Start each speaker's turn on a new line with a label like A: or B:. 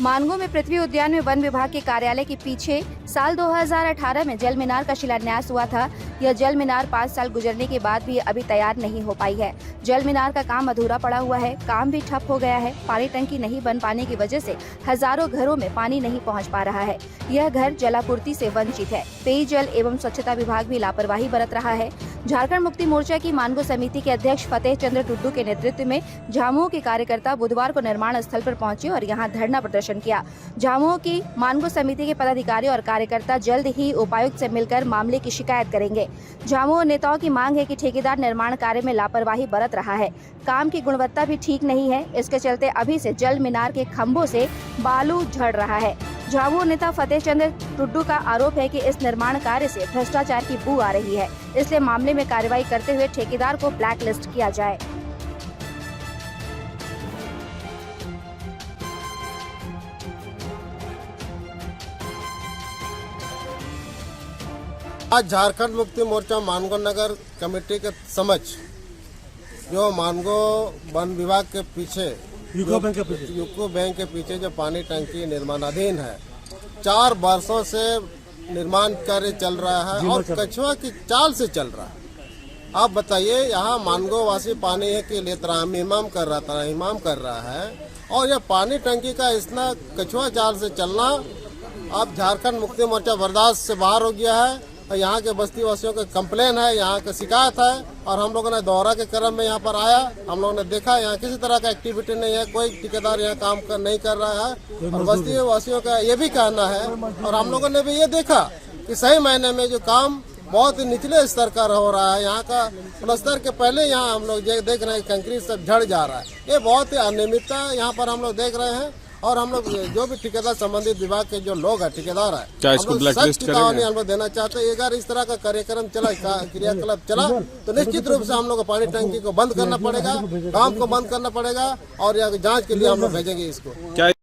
A: मानगो में पृथ्वी उद्यान में वन विभाग के कार्यालय के पीछे साल 2018 में जल मीनार का शिलान्यास हुआ था। यह जल मीनार 5 साल गुजरने के बाद भी अभी तैयार नहीं हो पाई है। जल मीनार का काम अधूरा पड़ा हुआ है, काम भी ठप हो गया है। पानी टंकी नहीं बन पाने की वजह से हजारों घरों में पानी नहीं पहुंच पा रहा है। यह घर जलापूर्ति से वंचित है। पेयजल एवं स्वच्छता विभाग भी लापरवाही बरत रहा है। झारखंड मुक्ति मोर्चा की मानगो समिति के अध्यक्ष फतेह चंद्र टुड्डू के नेतृत्व में झामुमो के कार्यकर्ता बुधवार को निर्माण स्थल पर पहुंचे और यहां धरना प्रदर्शन किया। झामुमो की मानगो समिति के पदाधिकारी और कार्यकर्ता जल्द ही उपायुक्त से मिलकर मामले की शिकायत करेंगे। झामुमो नेताओं की मांग है कि ठेकेदार निर्माण कार्य में लापरवाही बरत रहा है। काम की गुणवत्ता भी ठीक नहीं है। इसके चलते अभी से जल मीनार के खंभों से बालू झड़ रहा है। झामुमो नेता फतेह चंद्र टुड्डू का आरोप है कि इस निर्माण कार्य से भ्रष्टाचार की बू आ रही है, इसलिए मामले में कार्रवाई करते हुए ठेकेदार को ब्लैक लिस्ट किया जाए।
B: आज झारखंड मुक्ति मोर्चा मानगो नगर कमेटी के समक्ष जो मानगो वन विभाग के पीछे यूको बैंक के पीछे जो पानी टंकी निर्माणाधीन है, 4 वर्षों से निर्माण कार्य चल रहा है और कछुआ की चाल से चल रहा है। आप बताइए, यहाँ मानगो वासी पानी है कि त्राहिमाम कर रहा है और यह पानी टंकी का इतना कछुआ चाल से चलना अब झारखंड मुक्ति मोर्चा बर्दाश्त से बाहर हो गया है। और यहाँ के बस्ती वासियों का कंप्लेन है, यहाँ का शिकायत है और हम लोगों ने दौरा के क्रम में यहाँ पर आया, हम लोगों ने देखा यहाँ किसी तरह का एक्टिविटी नहीं है, कोई ठेकेदार यहाँ काम नहीं कर रहा है और बस्ती वासियों का ये भी कहना है और हम लोगों ने भी ये देखा कि सही मायने में जो काम बहुत ही निचले स्तर का हो रहा है। यहाँ का प्लस्तर के पहले यहाँ हम लोग देख रहे हैं कंक्रीट सब झड़ जा रहा है। ये बहुत ही अनियमितता यहाँ पर हम लोग देख रहे हैं और हम लोग जो भी ठेकेदार संबंधित विभाग के जो लोग हैं, ठेकेदार है,
C: क्या इसको ब्लैक लिस्ट करेंगे?
B: हम लोग देना चाहते हैं। अगर इस तरह का कार्यक्रम चला, क्रियाकलाप चला तो निश्चित रूप से हम लोग को पानी टंकी को बंद करना पड़ेगा, काम को बंद करना पड़ेगा और जांच के लिए हम लोग भेजेंगे इसको।